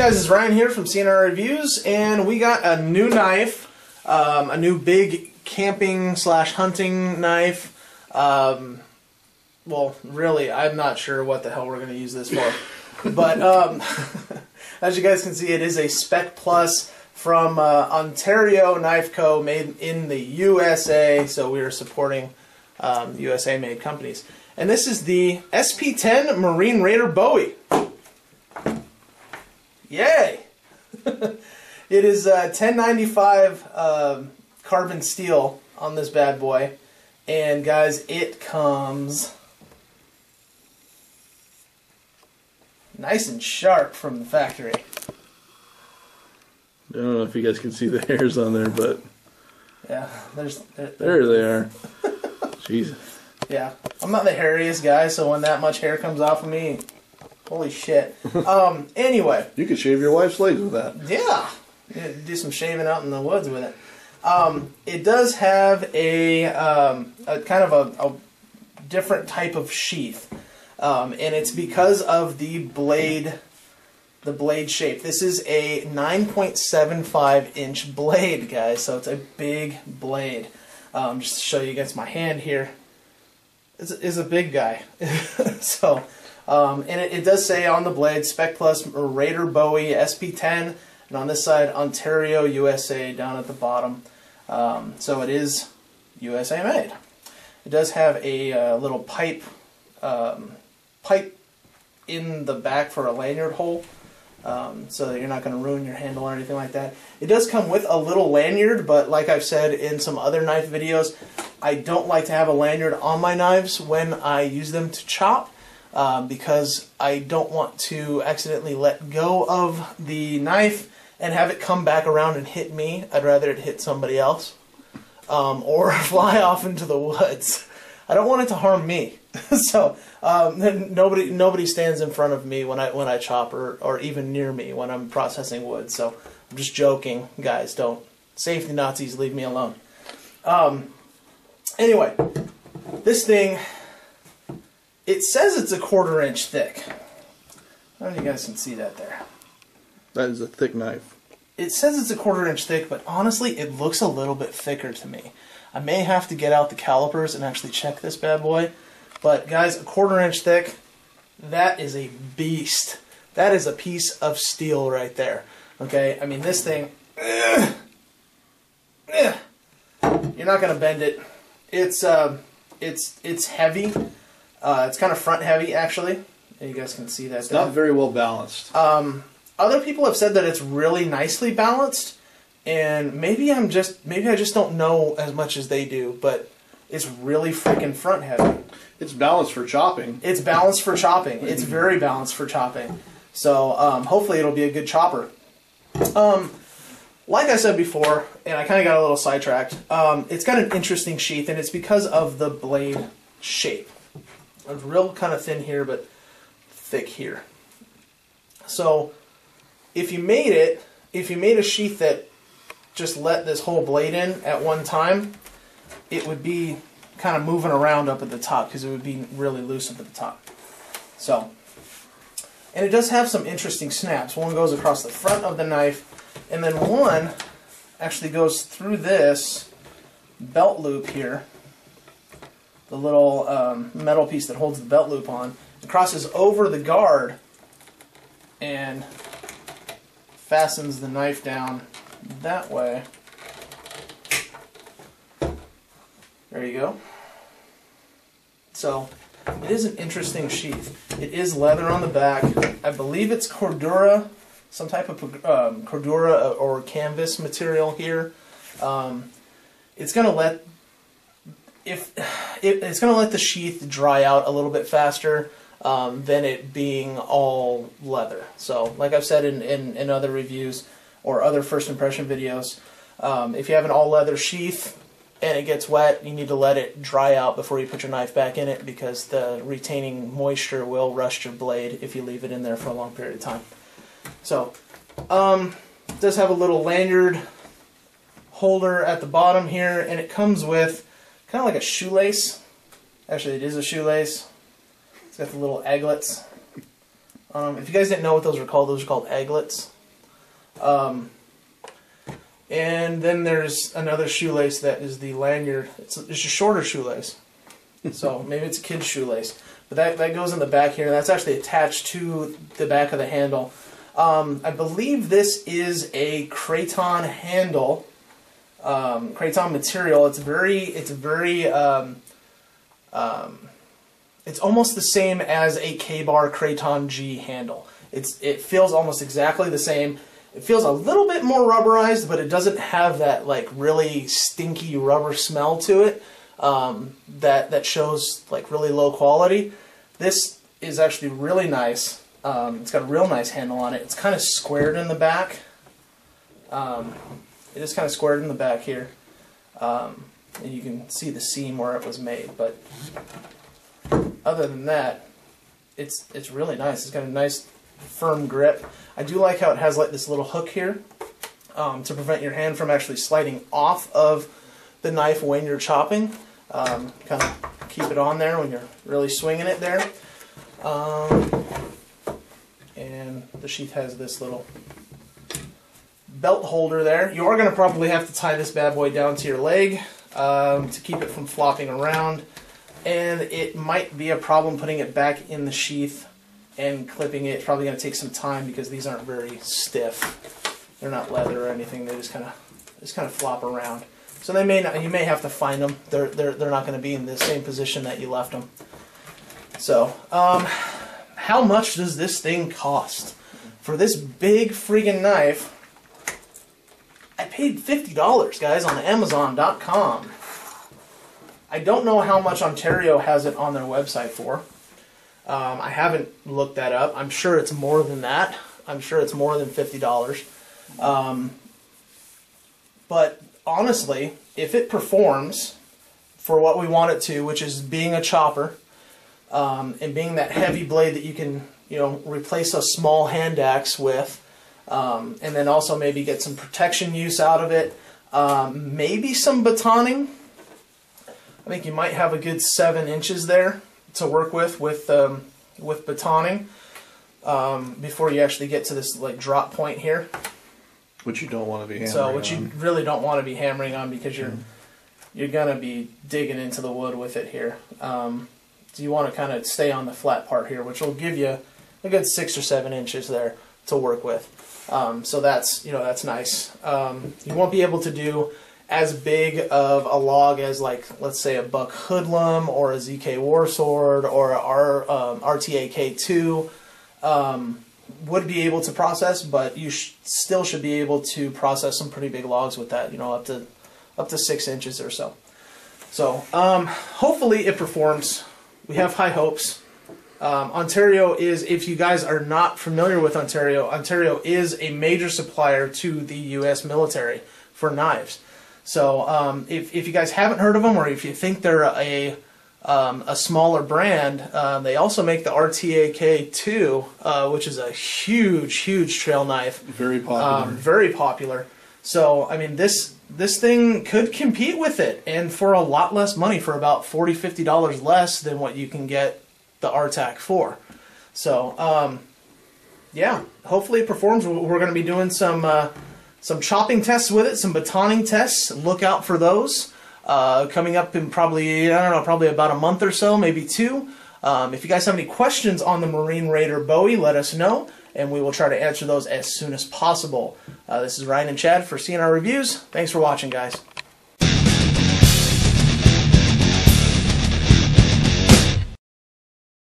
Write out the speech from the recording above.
guys, it's Ryan here from CNR Reviews, and we got a new knife, a new big camping slash hunting knife. Well, really, I'm not sure what the hell we're going to use this for, but as you guys can see, it is a Spec Plus from Ontario Knife Co., made in the USA, so we are supporting USA-made companies. And this is the SP10 Marine Raider Bowie. Yay! It is 1095 carbon steel on this bad boy, and guys, it comes nice and sharp from the factory. I don't know if you guys can see the hairs on there, but yeah, there they are. Jesus. Yeah, I'm not the hairiest guy, so when that much hair comes off of me, holy shit. Anyway. You could shave your wife's legs with that. Yeah. Do some shaving out in the woods with it. It does have a kind of a different type of sheath. And it's because of the blade shape. This is a 9.75 inch blade, guys. So it's a big blade. Just to show you against my hand here. It's a big guy. So, and it does say on the blade, Spec Plus Raider Bowie SP10, and on this side, Ontario, USA, down at the bottom. So it is USA made. It does have a little pipe in the back for a lanyard hole, so that you're not going to ruin your handle or anything like that. It does come with a little lanyard, but like I've said in some other knife videos, I don't like to have a lanyard on my knives when I use them to chop, because I don't want to accidentally let go of the knife and have it come back around and hit me. I'd rather it hit somebody else, or fly off into the woods. I don't want it to harm me. So nobody stands in front of me when I chop, or even near me when I'm processing wood. So I'm just joking, guys. Don't, safety Nazis, leave me alone. Anyway, this thing, it says it's a 1/4 inch thick. I don't know if you guys can see that there. That is a thick knife. It says it's a 1/4 inch thick, but honestly, it looks a little bit thicker to me. I may have to get out the calipers and actually check this bad boy. But guys, a 1/4 inch thick, that is a beast. That is a piece of steel right there. Okay, I mean, this thing, you're not gonna bend it. It's heavy. It's kind of front heavy, actually. And you guys can see that. It's not very well balanced. Other people have said that it's really nicely balanced, and maybe I just don't know as much as they do, but it's really freaking front heavy. It's balanced for chopping. It's balanced for chopping. It's very balanced for chopping. So hopefully it'll be a good chopper. Like I said before, and I kind of got a little sidetracked, it's got an interesting sheath, and it's because of the blade shape. It's real kind of thin here, but thick here. So if you made a sheath that just let this whole blade in at one time, it would be kind of moving around up at the top, because it would be really loose up at the top. So, and it does have some interesting snaps. One goes across the front of the knife, and then one actually goes through this belt loop here, the little metal piece that holds the belt loop on. It crosses over the guard and fastens the knife down that way. There you go. So it is an interesting sheath. It is leather on the back. I believe it's Cordura, some type of Cordura or canvas material here. It's gonna let it's gonna let the sheath dry out a little bit faster than it being all leather. So, like I've said in other reviews or other first impression videos, if you have an all leather sheath and it gets wet, you need to let it dry out before you put your knife back in it, because the retaining moisture will rust your blade if you leave it in there for a long period of time. So, it does have a little lanyard holder at the bottom here, and it comes with kind of like a shoelace. Actually, it is a shoelace. It's got the little eglets If you guys didn't know what those are called eglets. And then there's another shoelace that is the lanyard. It's a shorter shoelace. So maybe it's a kid's shoelace. But that goes in the back here. That's actually attached to the back of the handle. I believe this is a Kraton handle. Kraton material. It's almost the same as a K-Bar Kraton G handle. It feels almost exactly the same. It feels a little bit more rubberized, but it doesn't have that like really stinky rubber smell to it that shows like really low quality. This is actually really nice. It's got a real nice handle on it. It's kind of squared in the back. It is kind of squared in the back here. And you can see the seam where it was made, but other than that, it's really nice. It's got a nice firm grip. I do like how it has like this little hook here to prevent your hand from actually sliding off of the knife when you're chopping. Kind of keep it on there when you're really swinging it there. And the sheath has this little belt holder there. You are going to probably have to tie this bad boy down to your leg to keep it from flopping around. And it might be a problem putting it back in the sheath and clipping it. It's probably going to take some time because these aren't very stiff. They're not leather or anything. They just kind of flop around. So you may have to find them. They're not going to be in the same position that you left them. So, how much does this thing cost? For this big friggin' knife, I paid $50, guys, on Amazon.com. I don't know how much Ontario has it on their website for. I haven't looked that up. I'm sure it's more than that. I'm sure it's more than $50. But honestly, if it performs for what we want it to, which is being a chopper, and being that heavy blade that you can, replace a small hand axe with, and then also maybe get some protection use out of it, maybe some batoning. I think you might have a good 7 inches there to work with batoning before you actually get to this like drop point here. Which you don't want to be hammering on. Which you really don't want to be hammering on because you're gonna be digging into the wood with it here. So you want to kind of stay on the flat part here, which will give you a good 6 or 7 inches there to work with. So that's nice. You won't be able to do as big of a log as, like, let's say a Buck Hoodlum or a ZK Warsword or our RTA K2 would be able to process, but you still should be able to process some pretty big logs with that, up to 6 inches or so. So hopefully it performs. We have high hopes. Ontario is, if you guys are not familiar with Ontario, Ontario is a major supplier to the U.S. military for knives. So if you guys haven't heard of them, or if you think they're a smaller brand, they also make the RTA K2, which is a huge trail knife. Very popular. Very popular. So I mean, this thing could compete with it, and for a lot less money, for about $40, $50 less than what you can get the RTAC for. So yeah, hopefully it performs. We're going to be doing some chopping tests with it, some batoning tests. Look out for those coming up in probably about a month or so, maybe 2. If you guys have any questions on the Marine Raider Bowie, let us know, and we will try to answer those as soon as possible. This is Ryan and Chad for CNR Reviews. Thanks for watching, guys.